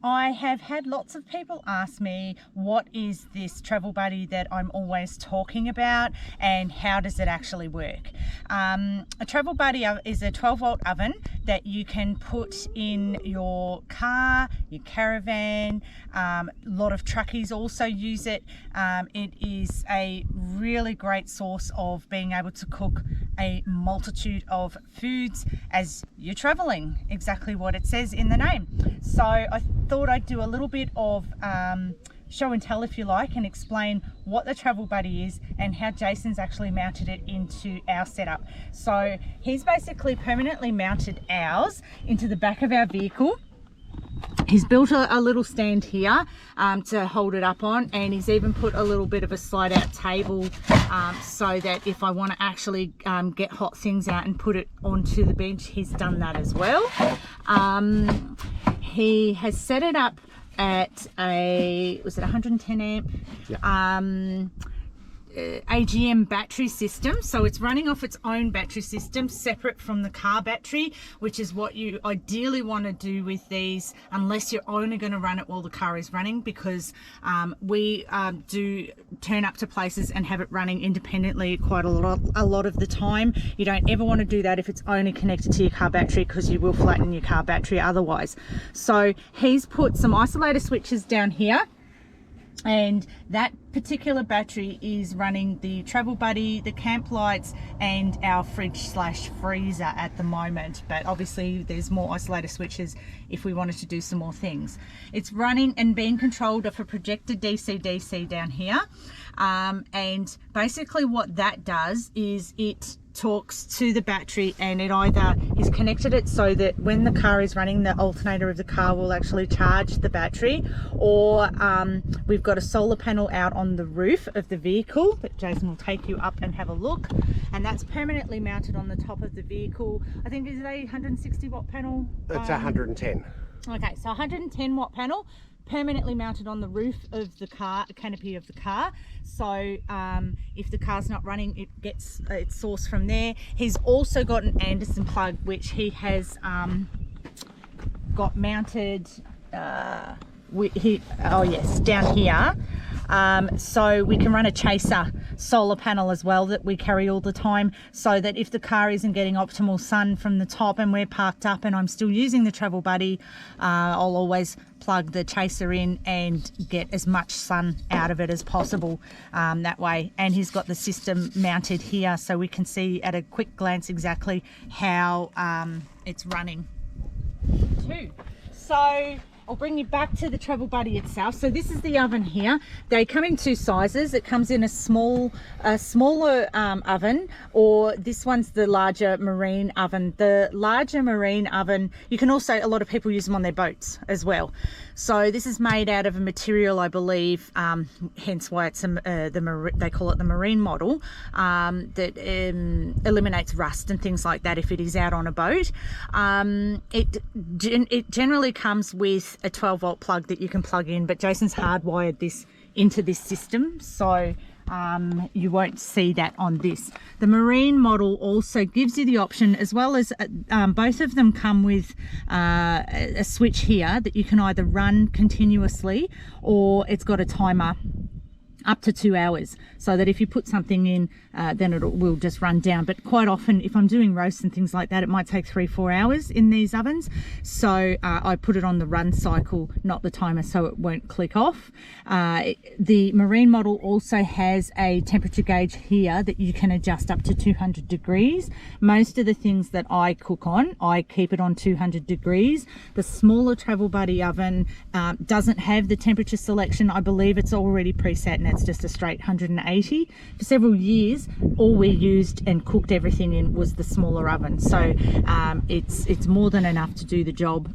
I have had lots of people ask me, what is this travel buddy that I'm always talking about and how does it actually work? A travel buddy is a 12-volt oven that you can put in your car, your caravan. A lot of truckies also use it. It is a really great source of being able to cook a multitude of foods as you're traveling, exactly what it says in the name. So I thought I'd do a little bit of show and tell, if you like, and explain what the travel buddy is and how Jason's actually mounted it into our setup. So he's basically permanently mounted ours into the back of our vehicle. He's built a little stand here to hold it up on, and he's even put a little bit of a slide out table so that if I want to actually get hot things out and put it onto the bench, he's done that as well. He has set it up at a, was it 110 amp? Yeah. AGM battery system, so it's running off its own battery system separate from the car battery, which is what you ideally want to do with these, unless you're only going to run it while the car is running, because we do turn up to places and have it running independently quite a lot of the time. You don't ever want to do that if it's only connected to your car battery, because you will flatten your car battery otherwise. So he's put some isolator switches down here, and that particular battery is running the travel buddy, the camp lights, and our fridge / freezer at the moment. But obviously there's more isolator switches if we wanted to do some more things. It's running and being controlled off a projected DC down here, and basically what that does is it talks to the battery, and it either is connected it so that when the car is running, the alternator of the car will actually charge the battery, or we've got a solar panel out on the roof of the vehicle that Jason will take you up and have a look, and that's permanently mounted on the top of the vehicle. I think, is it a 160 watt panel? It's 110. Okay, so 110 watt panel permanently mounted on the roof of the car, canopy of the car. So if the car's not running, it gets its source from there. He's also got an Anderson plug, which he has got mounted down here. So we can run a chaser solar panel as well that we carry all the time, so that if the car isn't getting optimal sun from the top and we're parked up and I'm still using the travel buddy, I'll always plug the chaser in and get as much sun out of it as possible that way. And he's got the system mounted here, so we can see at a quick glance exactly how it's running too. So I'll bring you back to the travel buddy itself. So this is the oven here. They come in two sizes. It comes in a smaller oven, or this one's the larger marine oven. The larger marine oven, you can also, a lot of people use them on their boats as well. So this is made out of a material, I believe, hence why it's they call it the marine model, that eliminates rust and things like that if it is out on a boat. It generally comes with a 12-volt plug that you can plug in, but Jason's hardwired this into this system, so you won't see that on this. The marine model also gives you the option, as well as both of them come with a switch here that you can either run continuously, or it's got a timer up to 2 hours, so that if you put something in, then it will just run down. But quite often, if I'm doing roasts and things like that, it might take 3-4 hours in these ovens, so I put it on the run cycle, not the timer, so it won't click off. The marine model also has a temperature gauge here that you can adjust up to 200 degrees. Most of the things that I cook on, I keep it on 200 degrees. The smaller travel buddy oven doesn't have the temperature selection. I believe it's already preset, and it's just a straight 180. For several years, all we used and cooked everything in was the smaller oven, so it's more than enough to do the job.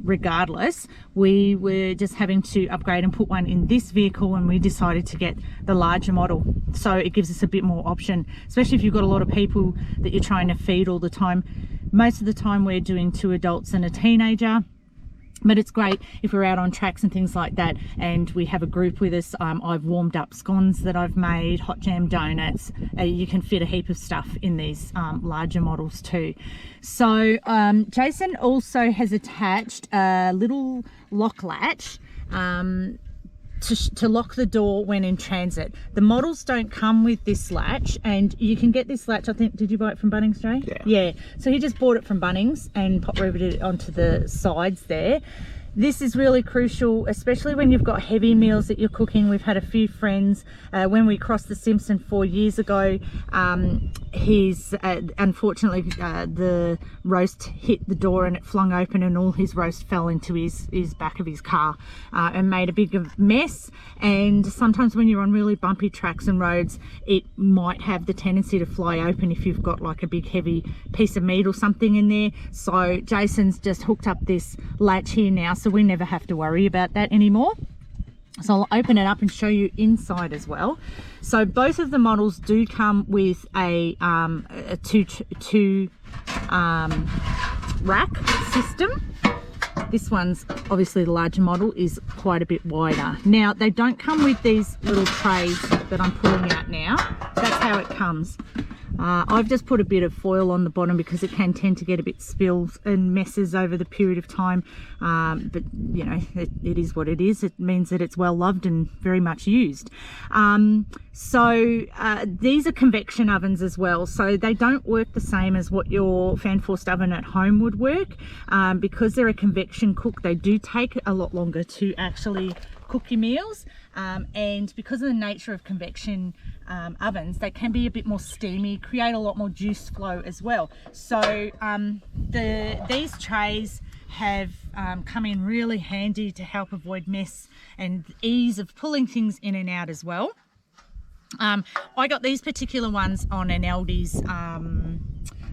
Regardless, we were just having to upgrade and put one in this vehicle, and we decided to get the larger model, so it gives us a bit more option, especially if you've got a lot of people that you're trying to feed all the time. Most of the time we're doing 2 adults and a teenager, But it's great if we're out on tracks and things like that and we have a group with us. I've warmed up scones that I've made, hot jam donuts. You can fit a heap of stuff in these larger models too. So Jason also has attached a little lock latch to lock the door when in transit. The models don't come with this latch, and you can get this latch, I think, did you buy it from Bunnings, Jay? Yeah. So he just bought it from Bunnings and pop riveted it onto the sides there. This is really crucial, especially when you've got heavy meals that you're cooking. We've had a few friends, when we crossed the Simpson 4 years ago, unfortunately the roast hit the door and it flung open and all his roast fell into his back of his car and made a big mess. And sometimes when you're on really bumpy tracks and roads, it might have the tendency to fly open if you've got like a big heavy piece of meat or something in there. So Jason's just hooked up this latch here now, so we never have to worry about that anymore. So I'll open it up and show you inside as well. So both of the models do come with a two rack system. This one's obviously the larger model is quite a bit wider. Now they don't come with these little trays that I'm pulling out now. That's how it comes. I've just put a bit of foil on the bottom because it can tend to get a bit spilled and messes over the period of time, but you know, it is what it is. It means that it's well loved and very much used. These are convection ovens as well, so they don't work the same as what your fan forced oven at home would work. Because they're a convection cook, they do take a lot longer to actually cook your meals, and because of the nature of convection ovens, they can be a bit more steamy, create a lot more juice flow as well. So these trays have come in really handy to help avoid mess and ease of pulling things in and out as well. I got these particular ones on an Aldi's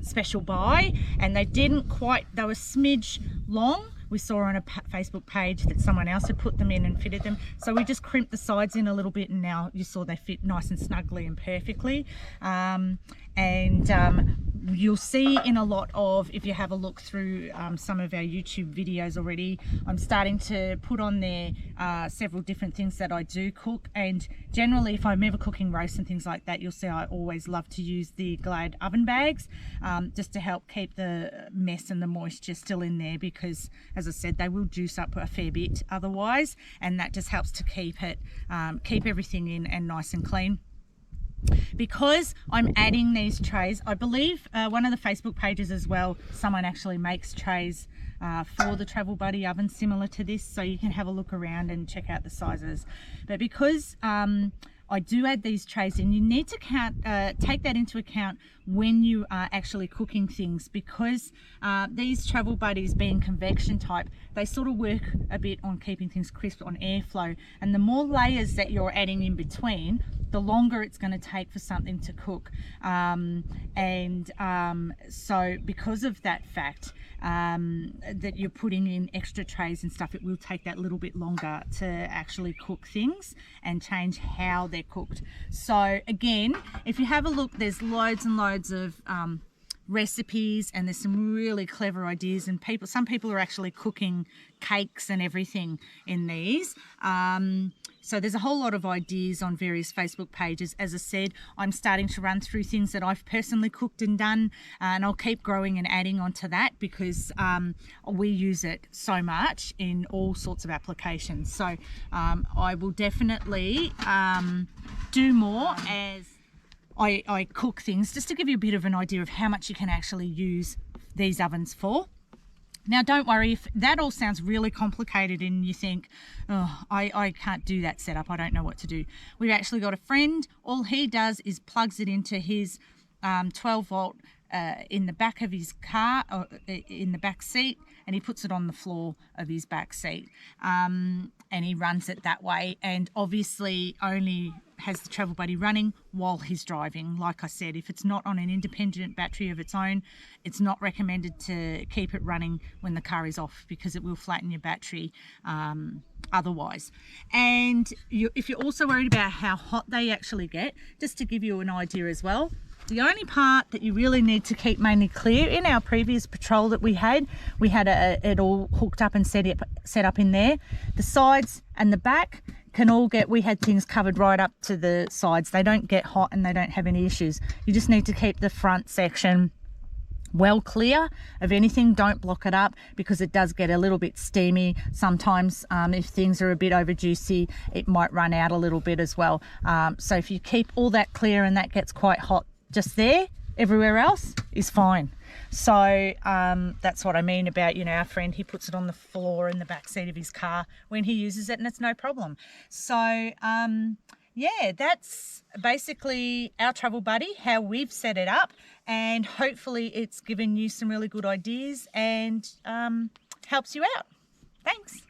special buy, and they were a smidge long. We saw on a Facebook page that someone else had put them in and fitted them. So we just crimped the sides in a little bit, and now you saw they fit nice and snugly and perfectly. You'll see in a lot of, if you have a look through some of our YouTube videos already, I'm starting to put on there several different things that I do cook. And generally, if I'm ever cooking roast and things like that, you'll see I always love to use the Glad oven bags just to help keep the mess and the moisture still in there, because as I said, they will juice up a fair bit otherwise, and that just helps to keep everything in and nice and clean. Because I'm adding these trays, I believe one of the Facebook pages as well, someone actually makes trays for the Travel Buddy oven similar to this, so you can have a look around and check out the sizes. But because I do add these trays in, you need to take that into account when you are actually cooking things, because these Travel Buddies, being convection type, they sort of work a bit on keeping things crisp on airflow, and the more layers that you're adding in between, the longer it's going to take for something to cook. So because of that fact, that you're putting in extra trays and stuff, it will take that little bit longer to actually cook things and change how they're cooked. So again, if you have a look, there's loads and loads of recipes, and there's some really clever ideas, and some people are actually cooking cakes and everything in these. So there's a whole lot of ideas on various Facebook pages. As I said, I'm starting to run through things that I've personally cooked and done, and I'll keep growing and adding onto that, because we use it so much in all sorts of applications. So I will definitely do more as I cook things, just to give you a bit of an idea of how much you can actually use these ovens for. Now, don't worry if that all sounds really complicated and you think, oh, I can't do that setup, I don't know what to do. We've actually got a friend, all he does is plugs it into his 12 volt in the back of his car, or in the back seat, and he puts it on the floor of his back seat, and he runs it that way, and obviously only has the Travel Buddy running while he's driving. Like I said, if it's not on an independent battery of its own, it's not recommended to keep it running when the car is off, because it will flatten your battery otherwise. And if you're also worried about how hot they actually get, just to give you an idea as well, The only part that you really need to keep mainly clear, in our previous patrol that we had it all hooked up and set up in there. The sides and the back can all get, we had things covered right up to the sides. They don't get hot and they don't have any issues. You just need to keep the front section well clear of anything. Don't block it up, because it does get a little bit steamy sometimes. If things are a bit over juicy, it might run out a little bit as well. So if you keep all that clear and that gets quite hot just there, everywhere else is fine. So that's what I mean about, you know, our friend, he puts it on the floor in the back seat of his car when he uses it and it's no problem. So yeah, that's basically our travel buddy, how we've set it up, and hopefully it's given you some really good ideas and helps you out. Thanks.